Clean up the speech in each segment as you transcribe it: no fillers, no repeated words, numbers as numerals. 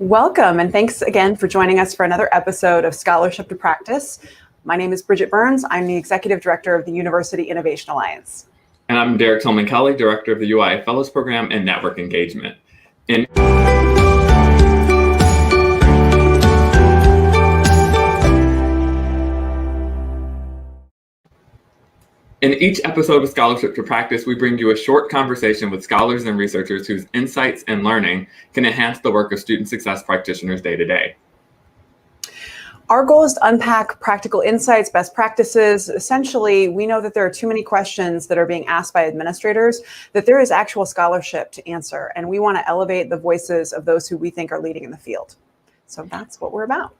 Welcome, and thanks again for joining us for another episode of Scholarship to Practice. My name is Bridget Burns. I'm the Executive Director of the University Innovation Alliance. And I'm Derrick Tillman-Kelly, Director of the UI Fellows Program and Network Engagement. In each episode of Scholarship to Practice, we bring you a short conversation with scholars and researchers whose insights and learning can enhance the work of student success practitioners day to day. Our goal is to unpack practical insights, best practices. Essentially, we know that there are too many questions that are being asked by administrators that there is actual scholarship to answer, and we want to elevate the voices of those who we think are leading in the field. So that's what we're about.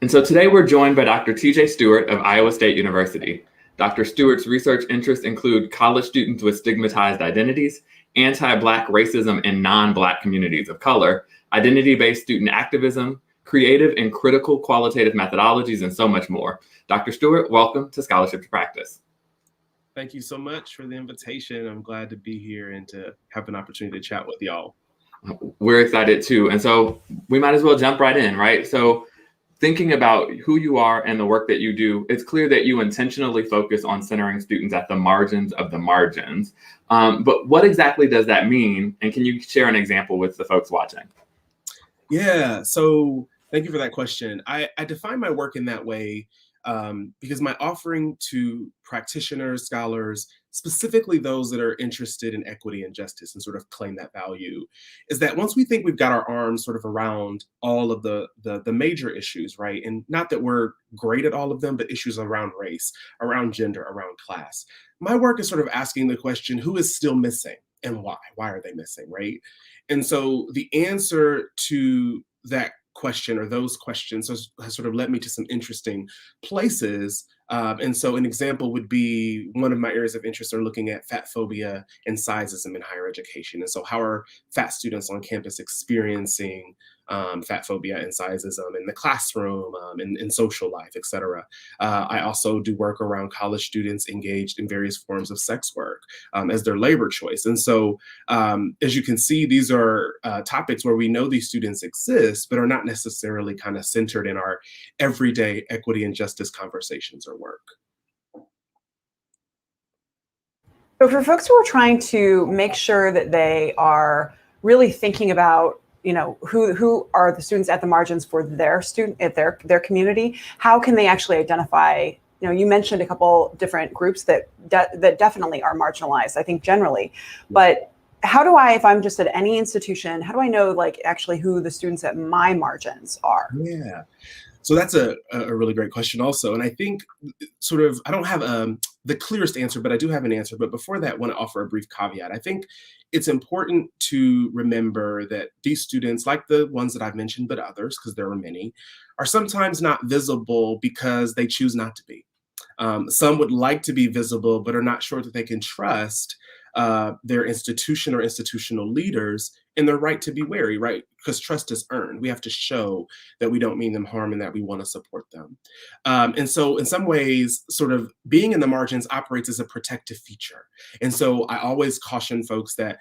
And so today we're joined by Dr. TJ Stewart of Iowa State University. Dr. Stewart's research interests include college students with stigmatized identities, anti-Black racism in non-Black communities of color, identity-based student activism, creative and critical qualitative methodologies, and so much more. Dr. Stewart, welcome to Scholarship to Practice. Thank you so much for the invitation. I'm glad to be here and to have an opportunity to chat with y'all. We're excited too. And so we might as well jump right in, right? So thinking about who you are and the work that you do, it's clear that you intentionally focus on centering students at the margins of the margins. But what exactly does that mean? And can you share an example with the folks watching? Yeah, so thank you for that question. I define my work in that way because my offering to practitioners, scholars, specifically those that are interested in equity and justice and sort of claim that value, is that once we think we've got our arms sort of around all of the major issues, right? And not that we're great at all of them, but issues around race, around gender, around class. My work is sort of asking the question, who is still missing and why? Why are they missing, right? And so the answer to that question or those questions has sort of led me to some interesting places. And so an example would be one of my areas of interest are looking at fatphobia and sizeism in higher education. And so how are fat students on campus experiencing fatphobia and sizeism in the classroom, in social life, et cetera. I also do work around college students engaged in various forms of sex work as their labor choice. And so as you can see, these are topics where we know these students exist, but are not necessarily kind of centered in our everyday equity and justice conversations or work. So for folks who are trying to make sure that they are really thinking about, you know, who are the students at the margins for their student at their community, how can they actually identify? You know, you mentioned a couple different groups that definitely are marginalized, I think generally, but how do I, if I'm just at any institution, how do I know like actually who the students at my margins are? Yeah. So that's a really great question also. And I think sort of, I don't have the clearest answer, but I do have an answer. But before that, I want to offer a brief caveat. I think it's important to remember that these students, like the ones that I've mentioned, but others, because there are many, are sometimes not visible because they choose not to be. Some would like to be visible, but are not sure that they can trust their institution or institutional leaders in their right to be wary, right? Because trust is earned. We have to show that we don't mean them harm and that we want to support them. And so in some ways, sort of being in the margins operates as a protective feature. And so I always caution folks that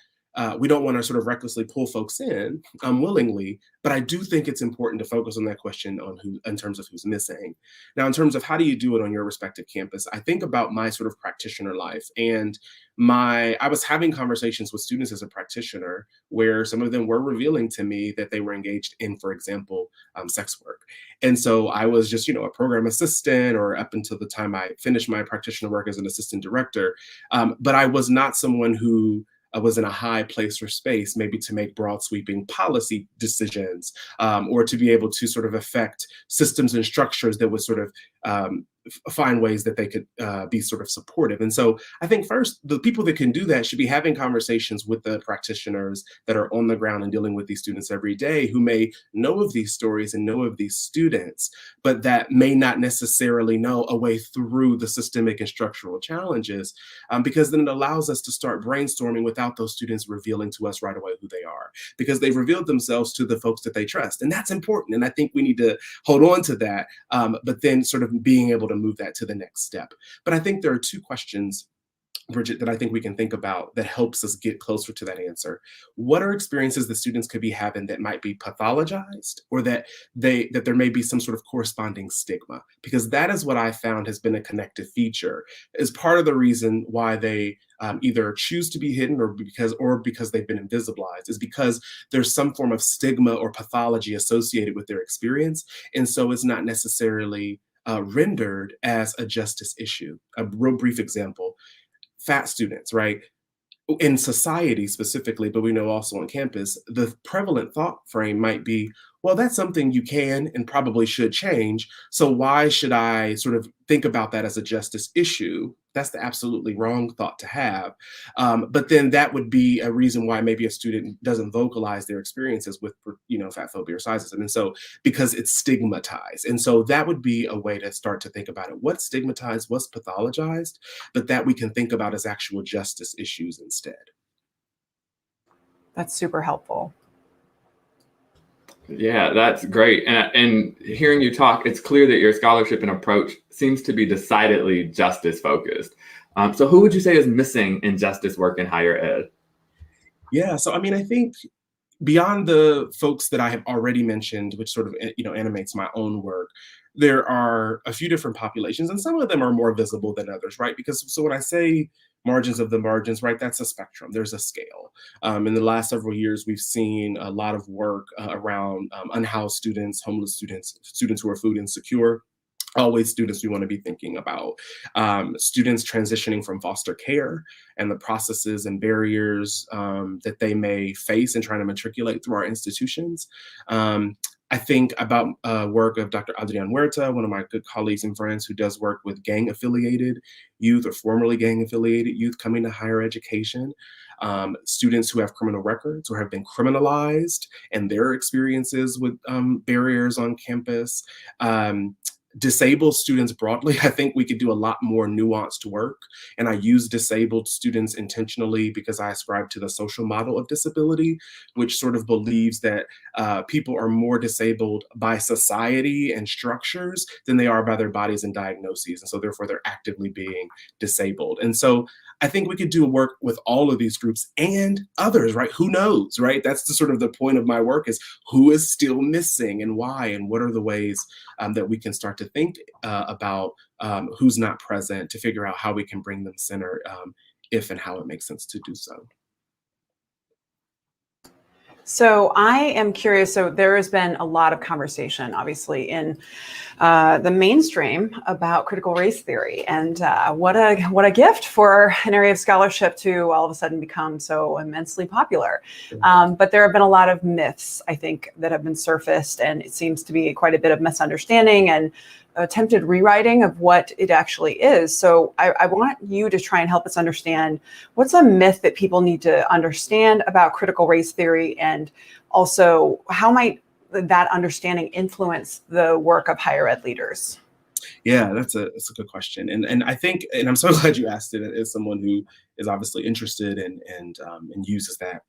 we don't want to sort of recklessly pull folks in unwillingly, but I do think it's important to focus on that question on who, in terms of who's missing. Now, in terms of how do you do it on your respective campus, I think about my sort of practitioner life, and I was having conversations with students as a practitioner where some of them were revealing to me that they were engaged in, for example, sex work. And so I was just, a program assistant, or up until the time I finished my practitioner work as an assistant director, but I was not someone who was in a high place or space, maybe to make broad sweeping policy decisions, or to be able to sort of affect systems and structures that would sort of find ways that they could be sort of supportive. And so I think first, the people that can do that should be having conversations with the practitioners that are on the ground and dealing with these students every day, who may know of these stories and know of these students, but that may not necessarily know a way through the systemic and structural challenges, because then it allows us to start brainstorming without those students revealing to us right away who they are, because they've revealed themselves to the folks that they trust. And that's important. And I think we need to hold on to that, but then sort of being able to move that to the next step. But I think there are two questions Bridget, that I think we can think about that helps us get closer to that answer. What are experiences that students could be having that might be pathologized, or that there may be some sort of corresponding stigma? Because that is what I found has been a connective feature, is part of the reason why they either choose to be hidden or because they've been invisibilized, is because there's some form of stigma or pathology associated with their experience, and so it's not necessarily rendered as a justice issue. A real brief example: fat students, right? In society specifically, but we know also on campus, the prevalent thought frame might be, well, that's something you can and probably should change. So why should I sort of think about that as a justice issue? That's the absolutely wrong thought to have. But then that would be a reason why maybe a student doesn't vocalize their experiences with, fatphobia or sizeism. And so because it's stigmatized. And so that would be a way to start to think about it. What's stigmatized, what's pathologized, but that we can think about as actual justice issues instead. That's super helpful. Yeah, that's great. And hearing you talk, it's clear that your scholarship and approach seems to be decidedly justice focused. So who would you say is missing in justice work in higher ed? Yeah, so I mean, I think beyond the folks that I have already mentioned, which sort of animates my own work, there are a few different populations, and some of them are more visible than others, right? Because so when I say margins of the margins, right, that's a spectrum. There's a scale. In the last several years, we've seen a lot of work around unhoused students, homeless students, students who are food insecure. Always students we want to be thinking about. Students transitioning from foster care and the processes and barriers that they may face in trying to matriculate through our institutions. I think about work of Dr. Adrian Huerta, one of my good colleagues and friends who does work with gang-affiliated youth or formerly gang-affiliated youth coming to higher education. Students who have criminal records or have been criminalized and their experiences with barriers on campus. Disabled students broadly. I think we could do a lot more nuanced work. And I use disabled students intentionally because I ascribe to the social model of disability, which sort of believes that people are more disabled by society and structures than they are by their bodies and diagnoses. And so therefore they're actively being disabled. And so I think we could do work with all of these groups and others, right? Who knows, right? That's the sort of the point of my work, is who is still missing and why, and what are the ways that we can start to think about who's not present, to figure out how we can bring them center if and how it makes sense to do so. So I am curious. So there has been a lot of conversation, obviously, in the mainstream about critical race theory, and what a gift for an area of scholarship to all of a sudden become so immensely popular. But there have been a lot of myths, I think, that have been surfaced, and it seems to be quite a bit of misunderstanding and attempted rewriting of what it actually is. So I want you to try and help us understand what's a myth that people need to understand about critical race theory, and also how might that understanding influence the work of higher ed leaders? Yeah, that's a good question, and I think, and I'm so glad you asked it as someone who is obviously interested and uses that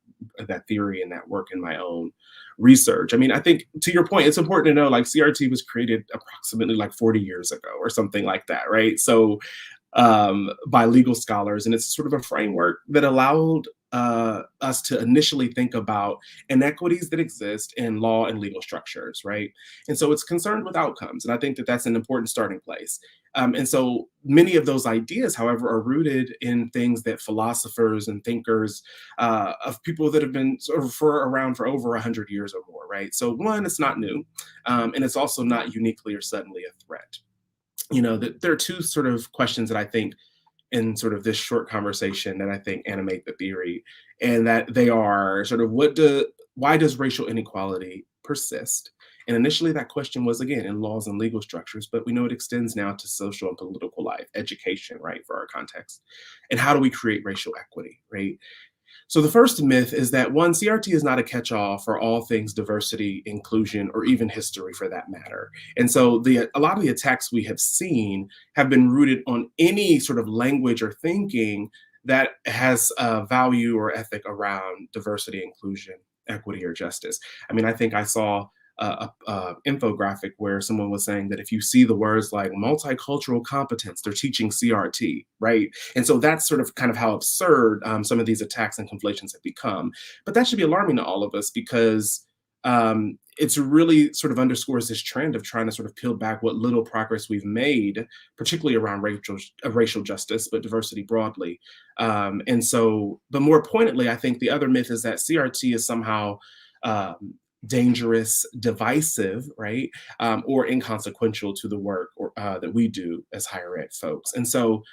theory and that work in my own research. I mean, I think to your point, it's important to know, like, CRT was created approximately like 40 years ago or something like that, right? So by legal scholars, and it's sort of a framework that allowed us to initially think about inequities that exist in law and legal structures, right? And so it's concerned with outcomes, and I think that that's an important starting place. And so many of those ideas, however, are rooted in things that philosophers and thinkers of people that have been sort of around for over 100 years or more, right? So one, it's not new, and it's also not uniquely or suddenly a threat. There are two sort of questions that I think in sort of this short conversation that I think animate the theory, and that they are sort of why does racial inequality persist? And initially that question was, again, in laws and legal structures, but we know it extends now to social and political life, education, right, for our context. And how do we create racial equity, right? So the first myth is that, one, CRT is not a catch-all for all things diversity, inclusion, or even history for that matter. And so a lot of the attacks we have seen have been rooted on any sort of language or thinking that has a value or ethic around diversity, inclusion, equity, or justice. I mean, I think I saw infographic where someone was saying that if you see the words like multicultural competence, they're teaching CRT, right? And so that's sort of kind of how absurd some of these attacks and conflations have become. But that should be alarming to all of us, because it's really sort of underscores this trend of trying to sort of peel back what little progress we've made, particularly around racial justice, but diversity broadly. And so, but more pointedly, I think the other myth is that CRT is somehow dangerous, divisive, right? Or inconsequential to the work that we do as higher ed folks. And so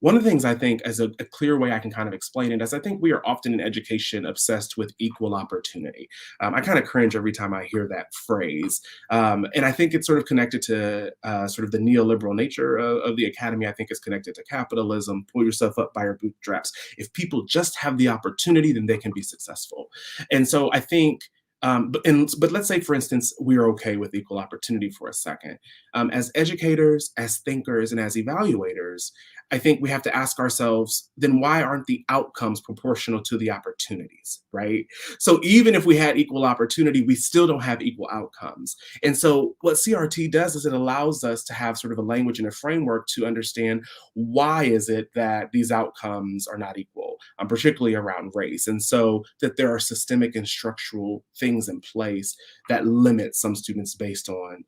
one of the things I think, as a clear way I can kind of explain it, is I think we are often in education obsessed with equal opportunity. I kind of cringe every time I hear that phrase. And I think it's sort of connected to sort of the neoliberal nature of the academy. I think it's connected to capitalism, pull yourself up by your bootstraps. If people just have the opportunity, then they can be successful. And so I think, but let's say, for instance, we're okay with equal opportunity for a second. As educators, as thinkers, and as evaluators, I think we have to ask ourselves, then why aren't the outcomes proportional to the opportunities, right? So even if we had equal opportunity, we still don't have equal outcomes. And so what CRT does is it allows us to have sort of a language and a framework to understand why is it that these outcomes are not equal, particularly around race. And so that there are systemic and structural things in place that limit some students based on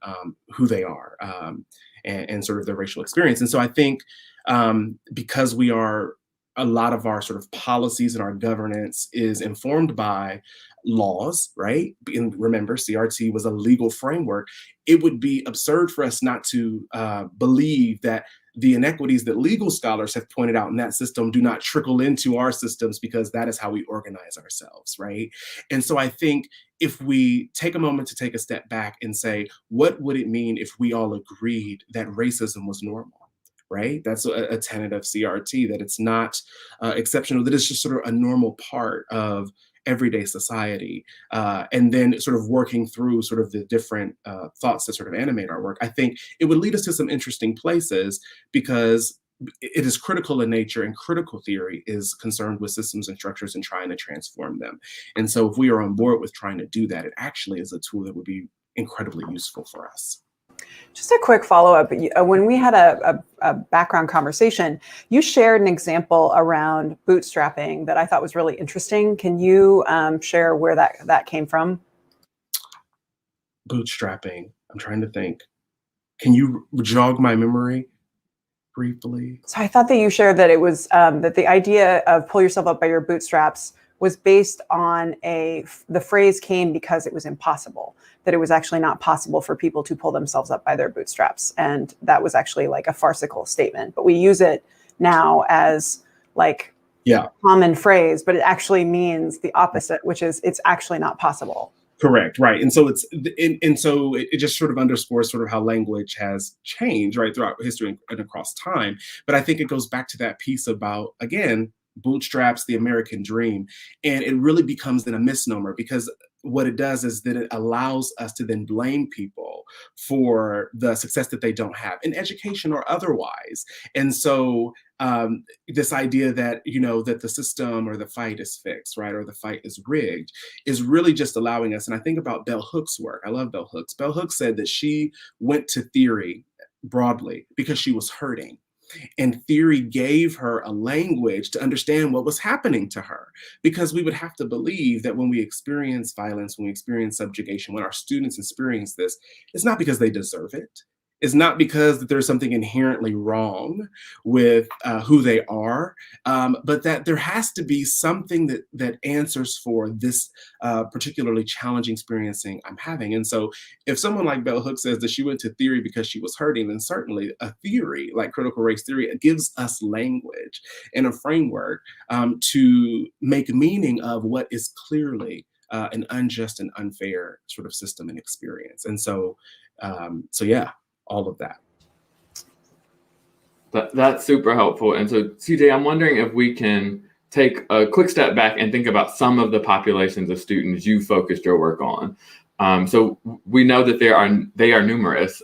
who they are and sort of their racial experience. And so I think because a lot of our sort of policies and our governance is informed by laws, right? And remember, CRT was a legal framework. It would be absurd for us not to believe that the inequities that legal scholars have pointed out in that system do not trickle into our systems, because that is how we organize ourselves, right? And so I think if we take a moment to take a step back and say, what would it mean if we all agreed that racism was normal? Right? That's a tenet of CRT, that it's not exceptional, that it's just sort of a normal part of everyday society. And then sort of working through sort of the different thoughts that sort of animate our work, I think it would lead us to some interesting places, because it is critical in nature, and critical theory is concerned with systems and structures and trying to transform them. And so if we are on board with trying to do that, it actually is a tool that would be incredibly useful for us. Just a quick follow-up. When we had a background conversation, you shared an example around bootstrapping that I thought was really interesting. Can you share where that came from? Bootstrapping. I'm trying to think. Can you jog my memory briefly? So I thought that you shared that it was that the idea of pull yourself up by your bootstraps was based on the phrase came because it was impossible, that it was actually not possible for people to pull themselves up by their bootstraps. And that was actually like a farcical statement, but we use it now as like common phrase, but it actually means the opposite, which is it's actually not possible. Correct, right. And so it just sort of underscores sort of how language has changed, right, throughout history and across time. But I think it goes back to that piece about, again, bootstraps, the American dream. And it really becomes then a misnomer, because what it does is that it allows us to then blame people for the success that they don't have in education or otherwise. And so this idea that, that the system or the fight is fixed, right, or the fight is rigged, is really just allowing us. And I think about Bell Hooks' work. I love Bell Hooks. Bell Hooks said that she went to theory broadly because she was hurting. And theory gave her a language to understand what was happening to her, because we would have to believe that when we experience violence, when we experience subjugation, when our students experience this, it's not because they deserve it. It's not because there's something inherently wrong with who they are, but that there has to be something that answers for this particularly challenging experiencing I'm having. And so if someone like Bell Hooks says that she went to theory because she was hurting, then certainly a theory like critical race theory, it gives us language and a framework to make meaning of what is clearly an unjust and unfair sort of system and experience. And so yeah, all of that. That's super helpful. And so, TJ, I'm wondering if we can take a quick step back and think about some of the populations of students you focused your work on. So we know that they are numerous,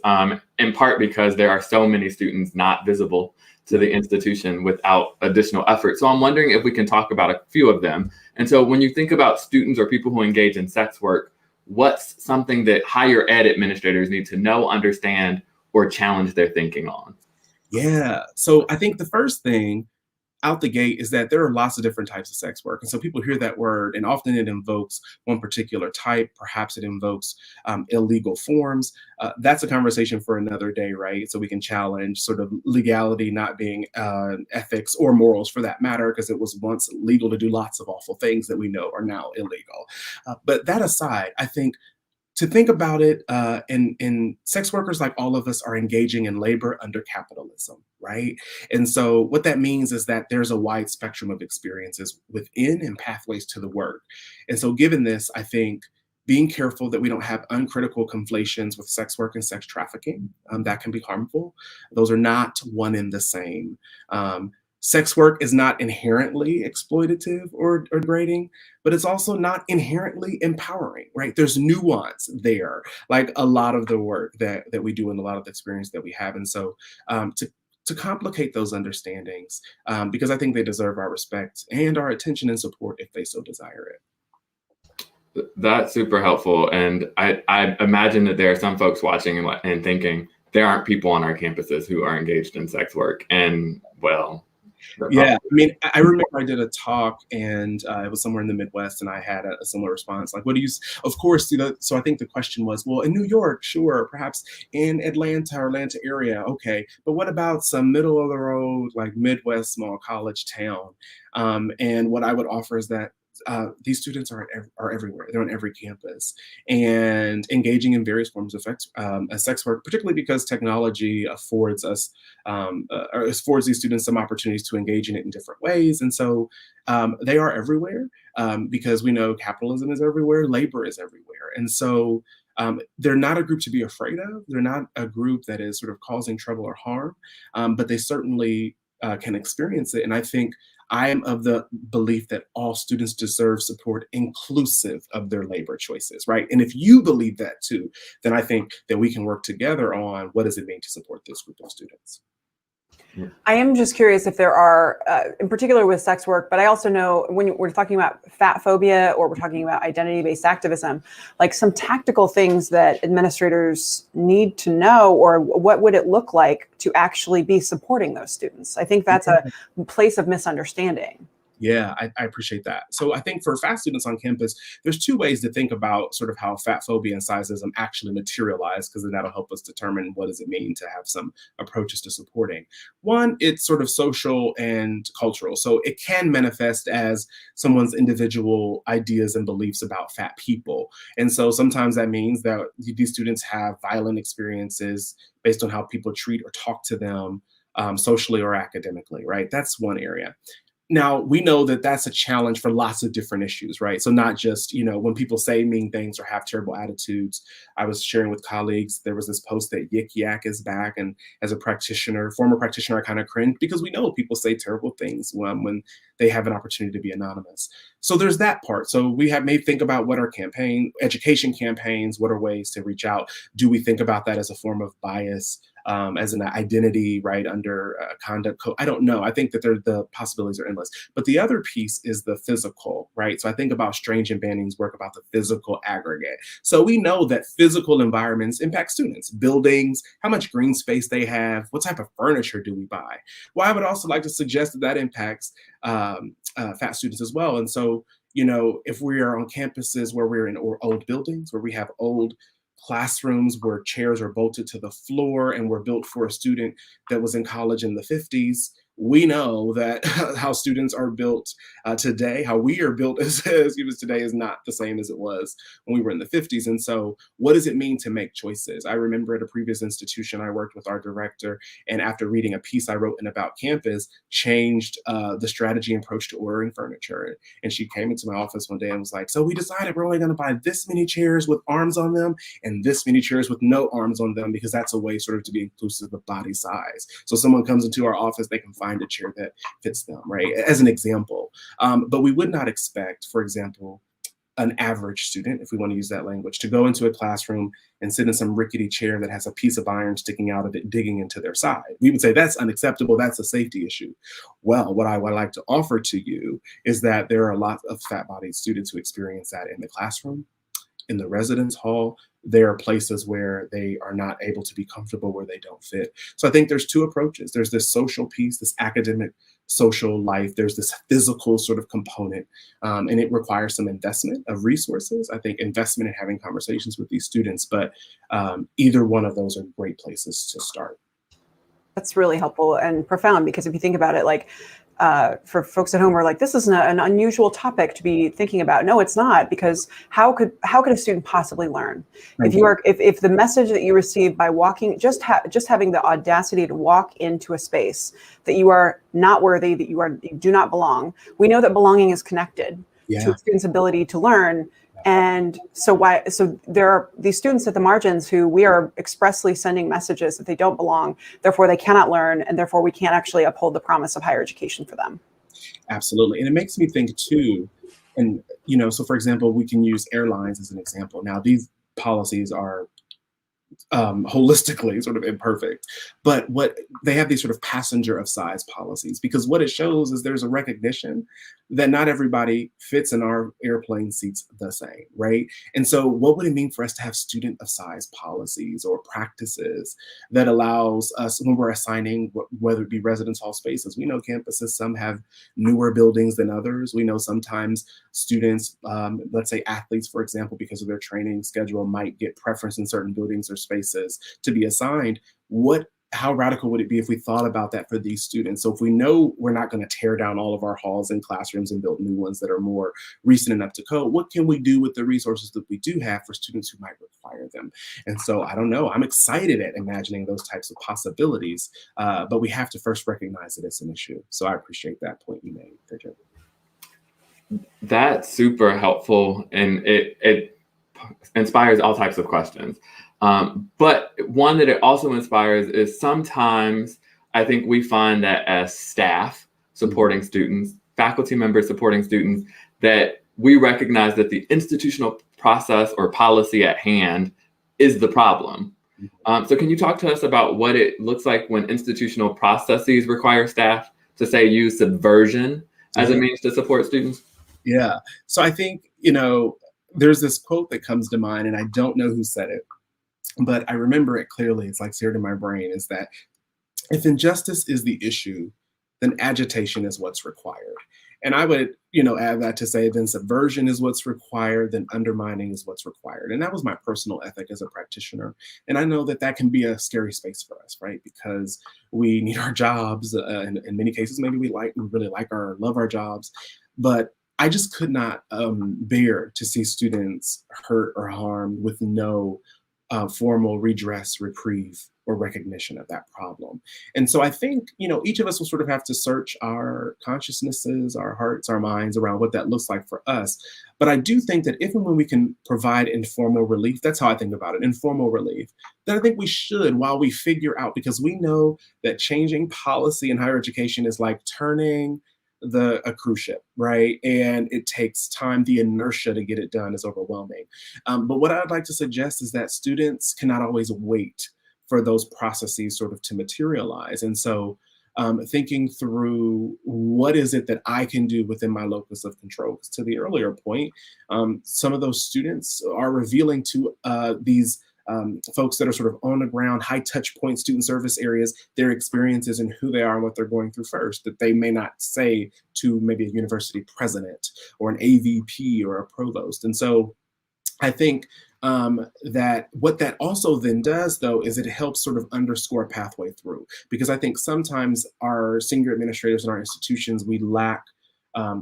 in part because there are so many students not visible to the institution without additional effort. So I'm wondering if we can talk about a few of them. And so when you think about students or people who engage in sex work, what's something that higher ed administrators need to know, understand, or challenge their thinking on? Yeah. So I think the first thing out the gate is that there are lots of different types of sex work. And so people hear that word and often it invokes one particular type. Perhaps it invokes illegal forms. That's a conversation for another day, right? So we can challenge sort of legality not being ethics or morals for that matter, because it was once legal to do lots of awful things that we know are now illegal. But that aside, I think to think about it, and sex workers, like all of us, are engaging in labor under capitalism, right? And so what that means is that there's a wide spectrum of experiences within and pathways to the work. And so given this, I think being careful that we don't have uncritical conflations with sex work and sex trafficking, that can be harmful. Those are not one and the same. Sex work is not inherently exploitative or degrading, but it's also not inherently empowering, right? There's nuance there, like a lot of the work that we do and a lot of the experience that we have. And so to complicate those understandings, because I think they deserve our respect and our attention and support if they so desire it. That's super helpful. And I imagine that there are some folks watching and thinking, there aren't people on our campuses who are engaged in sex work. And well, yeah, I mean, I remember I did a talk and it was somewhere in the Midwest and I had a similar response. Like, what do you, of course, you know, so I think the question was, well, in New York, sure, perhaps in Atlanta area, okay, but what about some middle of the road, like Midwest small college town? And what I would offer is that these students are everywhere. They're on every campus and engaging in various forms of sex work, particularly because technology affords us, or affords these students some opportunities to engage in it in different ways. And so they are everywhere because we know capitalism is everywhere, labor is everywhere. And so they're not a group to be afraid of. They're not a group that is sort of causing trouble or harm, but they certainly can experience it. And I think I am of the belief that all students deserve support inclusive of their labor choices, right? And if you believe that too, then I think that we can work together on what does it mean to support this group of students. I am just curious if there are, in particular with sex work, but I also know when we're talking about fat phobia or we're talking about identity-based activism, like some tactical things that administrators need to know, or what would it look like to actually be supporting those students? I think that's a place of misunderstanding. Yeah, I appreciate that. So I think for fat students on campus, there's two ways to think about sort of how fat phobia and sizeism actually materialize, because then that'll help us determine what does it mean to have some approaches to supporting. One, it's sort of social and cultural. So it can manifest as someone's individual ideas and beliefs about fat people. And so sometimes that means that these students have violent experiences based on how people treat or talk to them socially or academically, right? That's one area. Now, we know that that's a challenge for lots of different issues, right? So not just, you know, when people say mean things or have terrible attitudes. I was sharing with colleagues, there was this post that Yik Yak is back. And as a practitioner, former practitioner, I kind of cringe because we know people say terrible things when they have an opportunity to be anonymous. So there's that part. So we may think about what are education campaigns, what are ways to reach out? Do we think about that as a form of bias? As an identity, right, under a conduct code? I don't know. I think that the possibilities are endless. But the other piece is the physical, right? So I think about Strange and Banning's work about the physical aggregate. So we know that physical environments impact students, buildings, how much green space they have, what type of furniture do we buy? Well, I would also like to suggest that that impacts fat students as well. And so, you know, if we are on campuses where we're in old buildings, where we have old classrooms where chairs are bolted to the floor and were built for a student that was in college in the 50s, we know that how students are built today, how we are built as students today is not the same as it was when we were in the 50s. And so what does it mean to make choices? I remember at a previous institution, I worked with our director, and after reading a piece I wrote in About Campus, changed the strategy and approach to ordering furniture. And she came into my office one day and was like, so we decided we're only going to buy this many chairs with arms on them and this many chairs with no arms on them, because that's a way sort of to be inclusive of body size. So someone comes into our office, they can find a chair that fits them, right? As an example. But we would not expect, for example, an average student, if we want to use that language, to go into a classroom and sit in some rickety chair that has a piece of iron sticking out of it, digging into their side. We would say that's unacceptable. That's a safety issue. Well, what I would like to offer to you is that there are a lot of fat-bodied students who experience that in the classroom, in the residence hall. There are places where they are not able to be comfortable, where they don't fit. So I think there's two approaches. There's this social piece, this academic social life. There's this physical sort of component, and it requires some investment of resources. I think investment in having conversations with these students, but either one of those are great places to start. That's really helpful and profound, because if you think about it, like for folks at home who are like, this is an unusual topic to be thinking about. No, it's not, because how could a student possibly learn if the message that you receive by walking, just having the audacity to walk into a space that you are not worthy, that you do not belong. We know that belonging is connected to a student's ability to learn. And so there are these students at the margins who we are expressly sending messages that they don't belong, therefore they cannot learn, and therefore we can't actually uphold the promise of higher education for them. Absolutely. And it makes me think too, and so for example, we can use airlines as an example. Now, these policies are holistically sort of imperfect, but what they have, these sort of passenger of size policies, because what it shows is there's a recognition that not everybody fits in our airplane seats the same, right? And so what would it mean for us to have student of size policies or practices that allows us, when we're assigning, whether it be residence hall spaces, we know campuses, some have newer buildings than others. We know sometimes students, let's say athletes, for example, because of their training schedule, might get preference in certain buildings or spaces to be assigned. How radical would it be if we thought about that for these students? So if we know we're not going to tear down all of our halls and classrooms and build new ones that are more recent and up to code, what can we do with the resources that we do have for students who might require them? And so I don't know, I'm excited at imagining those types of possibilities, but we have to first recognize that it's an issue. So I appreciate that point you made, Bridget. That's super helpful, and it inspires all types of questions. But one that it also inspires is sometimes I think we find that as staff supporting students, faculty members supporting students, that we recognize that the institutional process or policy at hand is the problem. So can you talk to us about what it looks like when institutional processes require staff to, say, use subversion as a means to support students? Yeah. So I think, there's this quote that comes to mind, and I don't know who said it, but I remember it clearly. It's like seared in my brain, is that if injustice is the issue, then agitation is what's required. And I would, add that to say, then subversion is what's required, then undermining is what's required. And that was my personal ethic as a practitioner. And I know that that can be a scary space for us, right? Because we need our jobs. And in many cases, maybe we really like or love our jobs, but I just could not bear to see students hurt or harmed with no formal redress, reprieve, or recognition of that problem. And so I think, each of us will sort of have to search our consciousnesses, our hearts, our minds around what that looks like for us. But I do think that if and when we can provide informal relief, that's how I think about it, informal relief, then I think we should, while we figure out, because we know that changing policy in higher education is like turning a cruise ship, right? And it takes time. The inertia to get it done is overwhelming. But what I'd like to suggest is that students cannot always wait for those processes sort of to materialize. And so thinking through what is it that I can do within my locus of control. Because to the earlier point, some of those students are revealing to these folks that are sort of on the ground, high touch point student service areas, their experiences and who they are and what they're going through first, that they may not say to maybe a university president or an AVP or a provost. And so I think that what that also then does, though, is it helps sort of underscore a pathway through, because I think sometimes our senior administrators in our institutions, we lack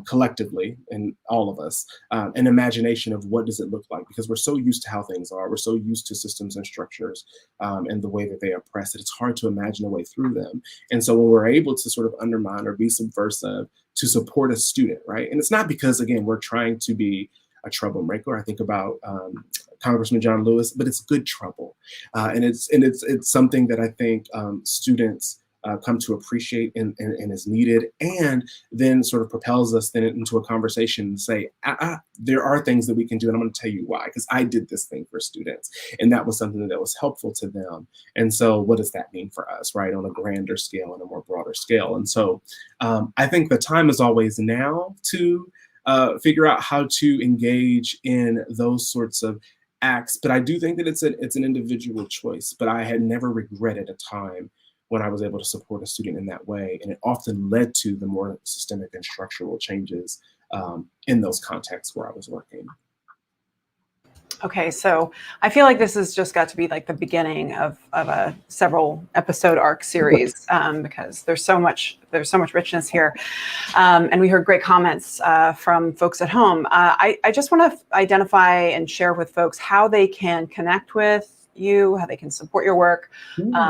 collectively, and all of us, an imagination of what does it look like, because we're so used to how things are. We're so used to systems and structures and the way that they oppress that it's hard to imagine a way through them. And so when we're able to sort of undermine or be subversive to support a student, right? And it's not because, again, we're trying to be a troublemaker. I think about Congressman John Lewis, but it's good trouble. And it's something that I think students come to appreciate and is needed, and then sort of propels us then into a conversation and say, there are things that we can do, and I'm going to tell you why, because I did this thing for students, and that was something that was helpful to them. And so what does that mean for us, right, on a grander scale and a more broader scale? And so I think the time is always now to figure out how to engage in those sorts of acts. But I do think that it's an individual choice, but I had never regretted a time when I was able to support a student in that way. And it often led to the more systemic and structural changes in those contexts where I was working. Okay, so I feel like this has just got to be like the beginning of a several episode arc series because there's so much richness here, and we heard great comments from folks at home. I just want to identify and share with folks how they can connect with you, how they can support your work.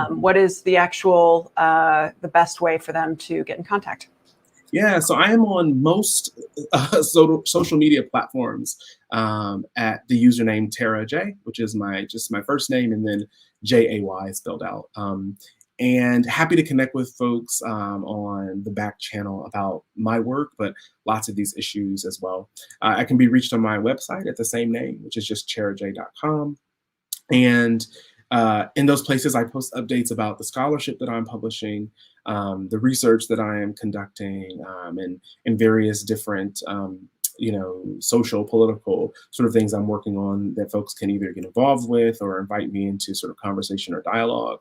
What is the actual the best way for them to get in contact? Yeah, so I am on most social media platforms at the username Tara J, which is my first name and then Jay spelled out. And happy to connect with folks on the back channel about my work, but lots of these issues as well. I can be reached on my website at the same name, which is just charaj.com. And in those places, I post updates about the scholarship that I'm publishing, the research that I am conducting, and various different, social, political sort of things I'm working on that folks can either get involved with or invite me into sort of conversation or dialogue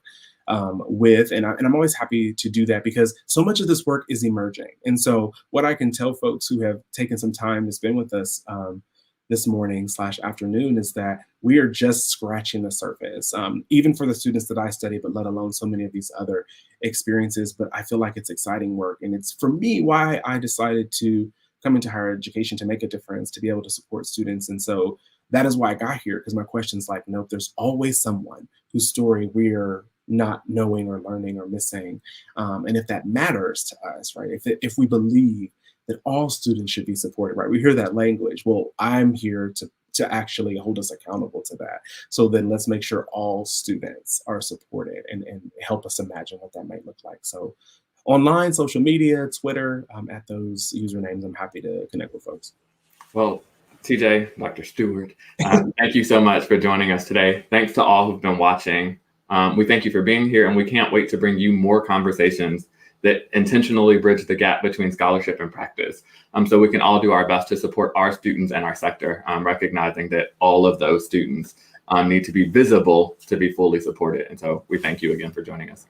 with. And I'm always happy to do that because so much of this work is emerging. And so what I can tell folks who have taken some time to spend with us this morning/afternoon is that we are just scratching the surface, even for the students that I study, but let alone so many of these other experiences. But I feel like it's exciting work. And it's, for me, why I decided to come into higher education, to make a difference, to be able to support students. And so that is why I got here, because my question's like, nope, there's always someone whose story we're not knowing or learning or missing. And if that matters to us, right, if we believe that all students should be supported, right? We hear that language. Well, I'm here to actually hold us accountable to that. So then let's make sure all students are supported and help us imagine what that might look like. So online, social media, Twitter, at those usernames, I'm happy to connect with folks. Well, TJ, Dr. Stewart, thank you so much for joining us today. Thanks to all who've been watching. We thank you for being here, and we can't wait to bring you more conversations that intentionally bridge the gap between scholarship and practice, so we can all do our best to support our students and our sector, recognizing that all of those students need to be visible to be fully supported. And so we thank you again for joining us.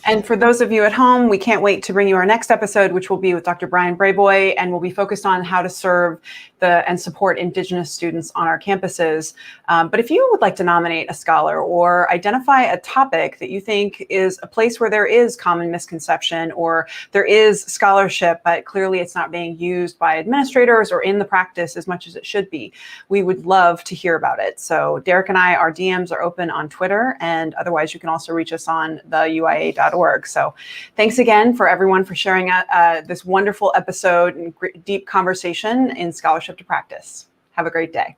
And for those of you at home, we can't wait to bring you our next episode, which will be with Dr. Brian Brayboy, and we'll be focused on how to serve and support Indigenous students on our campuses. But if you would like to nominate a scholar or identify a topic that you think is a place where there is common misconception or there is scholarship, but clearly it's not being used by administrators or in the practice as much as it should be, we would love to hear about it. So Derrick and our DMs are open on Twitter, and otherwise you can also reach us on the uia.org. So thanks again for everyone for sharing this wonderful episode and deep conversation in scholarship to practice. Have a great day.